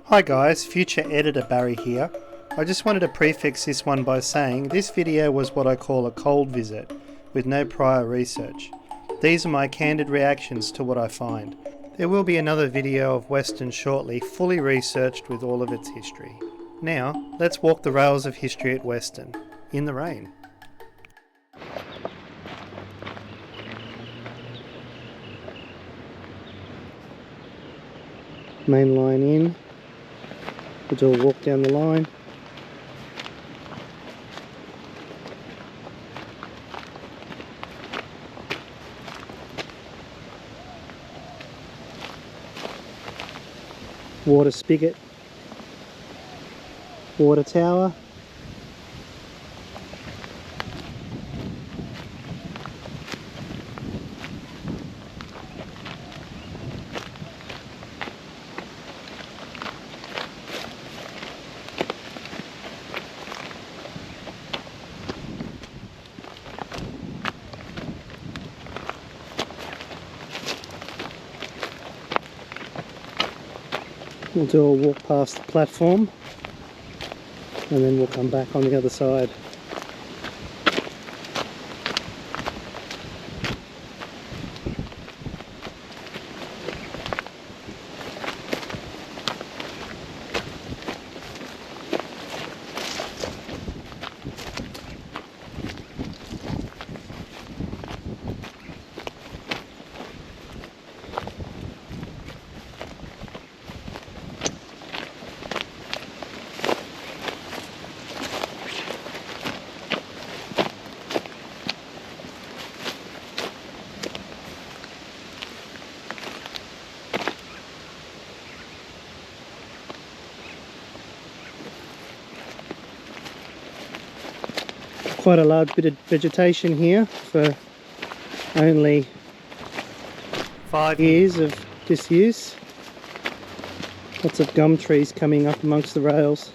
Hi guys, future editor Barry here. I just wanted to prefix this one by saying this video was what I call a cold visit, with no prior research. These are my candid reactions to what I find. There will be another video of Weston shortly, fully researched with all of its history. Now, let's walk the rails of history at Weston, in the rain. Main line in. We'll do a walk down the line. Water spigot. Water tower. We'll do a walk past the platform and then we'll come back on the other side. Quite a large bit of vegetation here for only 5 years of disuse. Lots of gum trees coming up amongst the rails.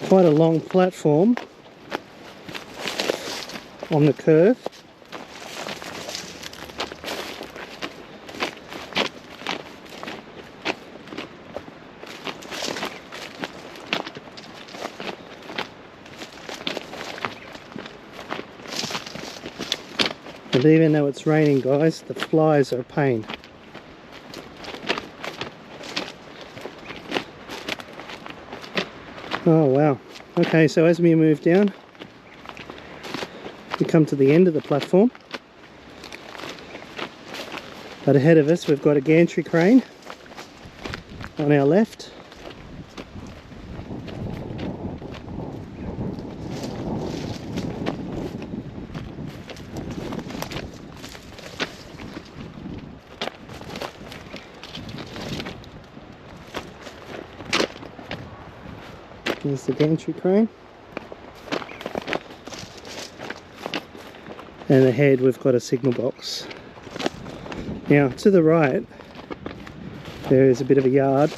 Quite a long platform on the curve. And even though it's raining, guys, the flies are a pain. Oh wow. Okay, so as we move down, we come to the end of the platform, but ahead of us we've got a gantry crane on our left. Here's the gantry crane. And ahead we've got a signal box. Now to the right there is a bit of a yard.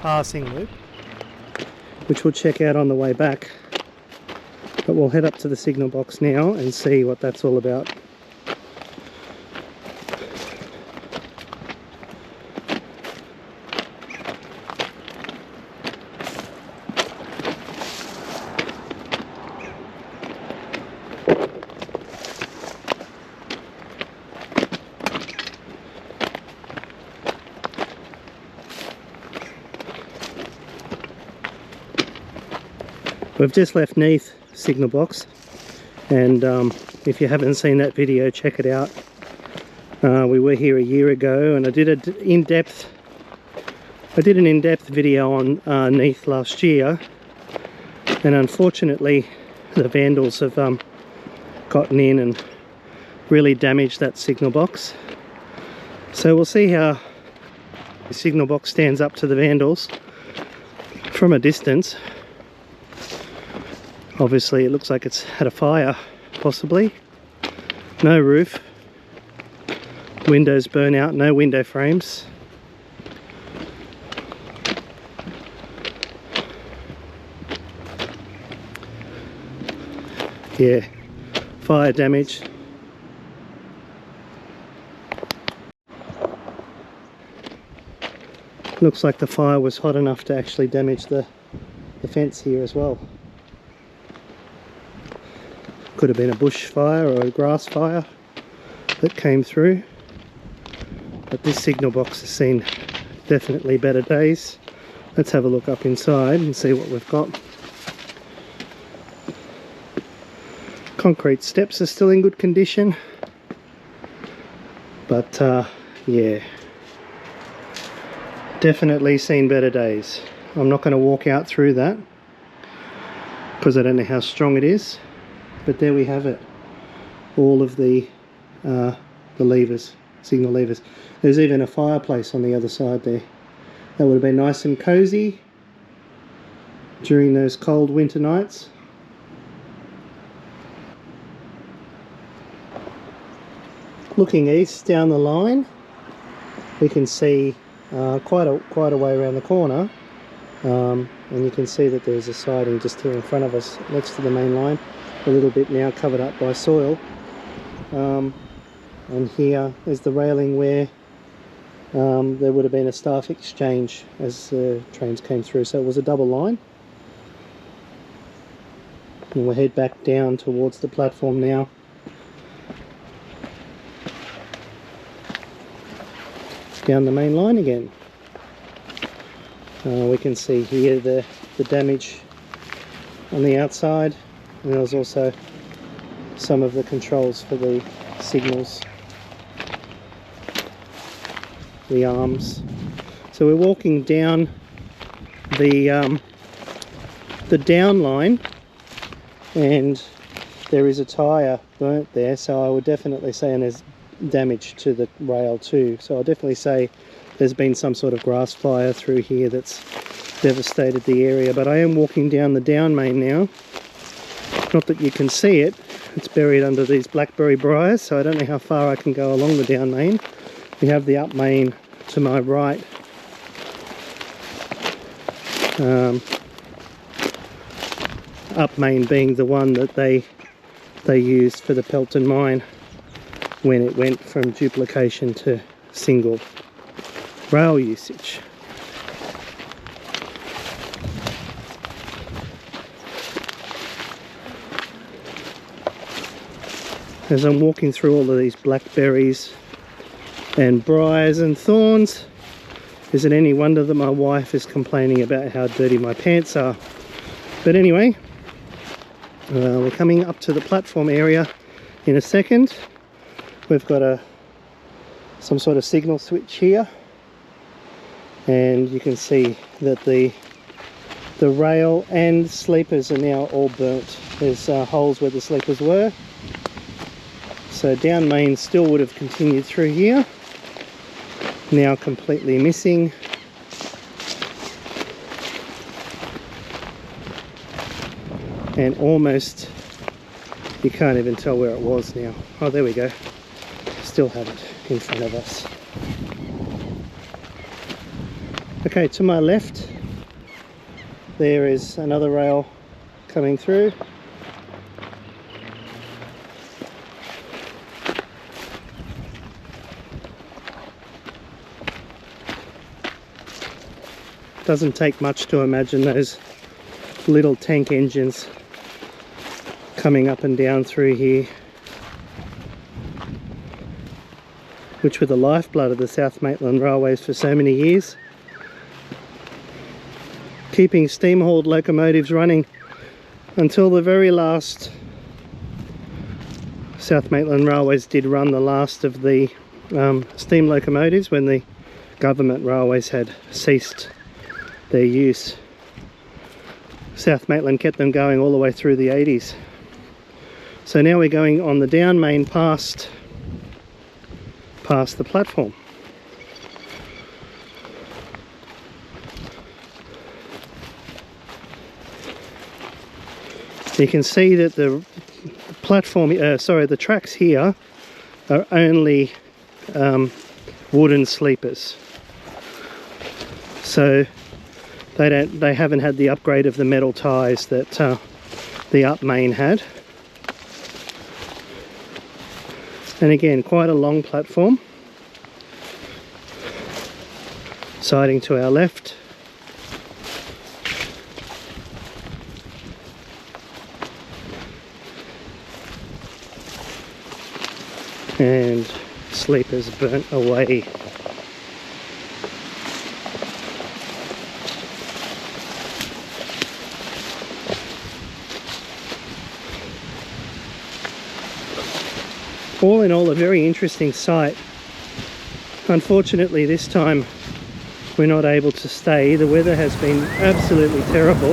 Passing loop, which we'll check out on the way back. But we'll head up to the signal box now and see what that's all about. We've just left Neath signal box, and if you haven't seen that video, check it out. We were here a year ago, and I did an in-depth video on Neath last year, and unfortunately the vandals have gotten in and really damaged that signal box. So we'll see how the signal box stands up to the vandals from a distance. Obviously it looks like it's had a fire, possibly. No roof. Windows burn out, no window frames. Yeah, fire damage. Looks like the fire was hot enough to actually damage the fence here as well. Could have been a bush fire or a grass fire that came through. But this signal box has seen definitely better days. Let's have a look up inside and see what we've got. Concrete steps are still in good condition. But yeah, definitely seen better days. I'm not going to walk out through that because I don't know how strong it is. But there we have it. All of the levers, signal levers. There's even a fireplace on the other side there. That would have been nice and cozy during those cold winter nights. Looking east down the line, we can see quite a way around the corner, and you can see that there's a siding just here in front of us next to the main line, a little bit now covered up by soil, and here is the railing where there would have been a staff exchange as the trains came through, so it was a double line. And we'll head back down towards the platform now. Down the main line again. We can see here the damage on the outside, and there's also some of the controls for the signals, the arms. So we're walking down the down line, and there is a tyre burnt there, so I would definitely say, and there's damage to the rail too, so I'll definitely say there's been some sort of grass fire through here that's devastated the area. But I am walking down the down main now. Not that you can see it, it's buried under these blackberry briars, so I don't know how far I can go along the down main. We have the up main to my right. Up main being the one that they used for the Pelton mine when it went from duplication to single rail usage. As I'm walking through all of these blackberries and briars and thorns, is it any wonder that my wife is complaining about how dirty my pants are? But anyway, we're coming up to the platform area in a second. We've got some sort of signal switch here, and you can see that the rail and sleepers are now all burnt. There's holes where the sleepers were. So down main still would have continued through here, now completely missing. And almost, you can't even tell where it was now. Oh, there we go. Still have it in front of us. Okay, to my left there is another rail coming through. Doesn't take much to imagine those little tank engines coming up and down through here, which were the lifeblood of the South Maitland Railways for so many years, keeping steam-hauled locomotives running until the very last. South Maitland Railways did run the last of the steam locomotives when the government railways had ceased their use. South Maitland kept them going all the way through the 80s. So now we're going on the down main past the platform. You can see that the platform, the tracks here are only wooden sleepers. So they haven't had the upgrade of the metal ties that the up main had. And again, quite a long platform. Siding to our left. And sleepers burnt away. All in all, a very interesting sight. Unfortunately, this time we're not able to stay. The weather has been absolutely terrible.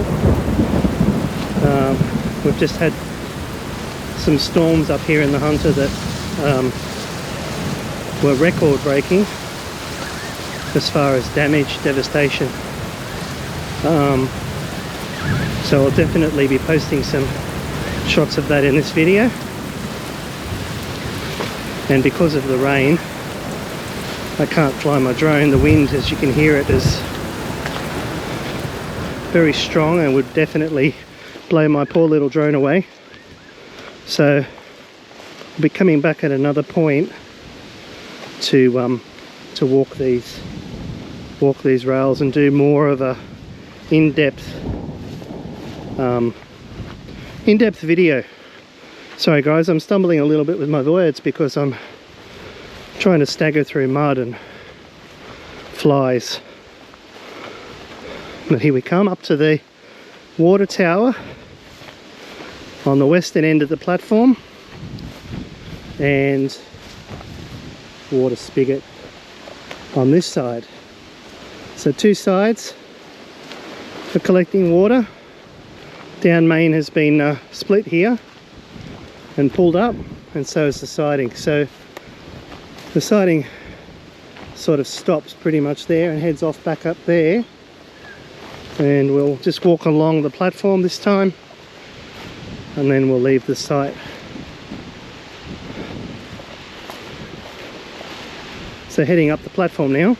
We've just had some storms up here in the Hunter that were record breaking as far as damage, devastation. So I'll definitely be posting some shots of that in this video. And because of the rain, I can't fly my drone. The wind, as you can hear it, is very strong and would definitely blow my poor little drone away. So I'll be coming back at another point to walk these rails and do more of a in-depth video. Sorry guys, I'm stumbling a little bit with my words because I'm trying to stagger through mud and flies. But here we come up to the water tower on the western end of the platform, and water spigot on this side. So two sides for collecting water. Down main has been split here and pulled up, and so is the siding. So the siding sort of stops pretty much there and heads off back up there, and we'll just walk along the platform this time and then we'll leave the site. So heading up the platform now.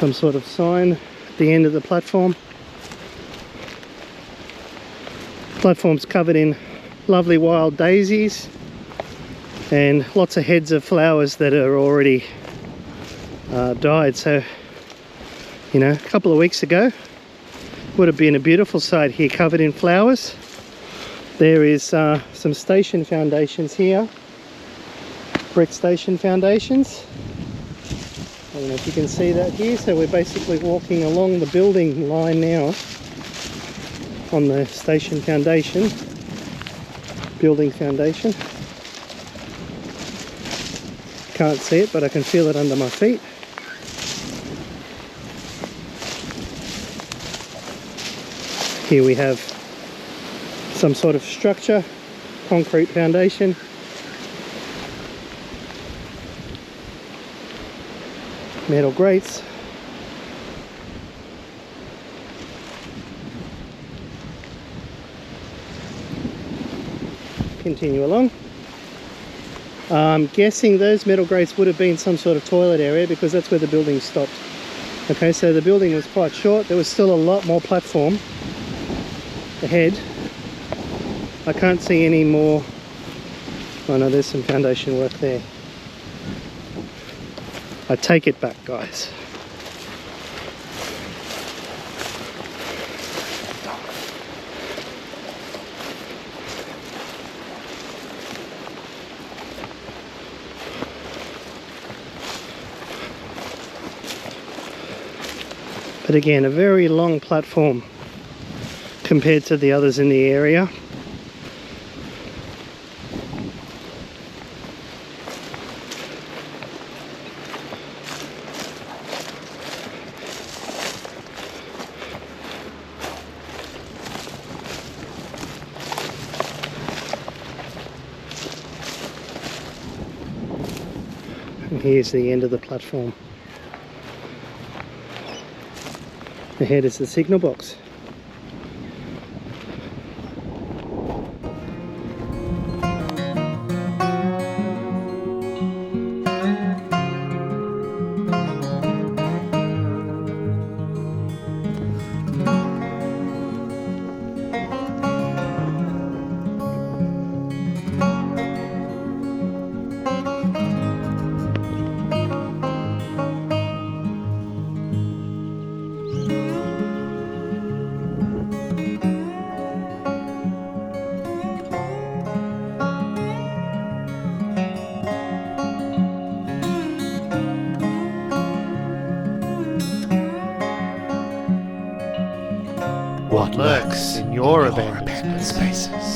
Some sort of sign at the end of the platform. Platform's covered in lovely wild daisies and lots of heads of flowers that are already died. So, you know, a couple of weeks ago would have been a beautiful sight here, covered in flowers. There is some station foundations here, brick station foundations. I don't know if you can see that here. So we're basically walking along the building line now on the station foundation, building foundation. Can't see it, but I can feel it under my feet. Here we have some sort of structure, concrete foundation. Metal grates. Continue along. I'm guessing those metal grates would have been some sort of toilet area because that's where the building stopped. Okay, so the building was quite short. There was still a lot more platform ahead. I can't see any more. Oh no, there's some foundation work there. I take it back, guys. But again, a very long platform compared to the others in the area. And here's the end of the platform. Ahead is the signal box. what lurks in your abandoned spaces.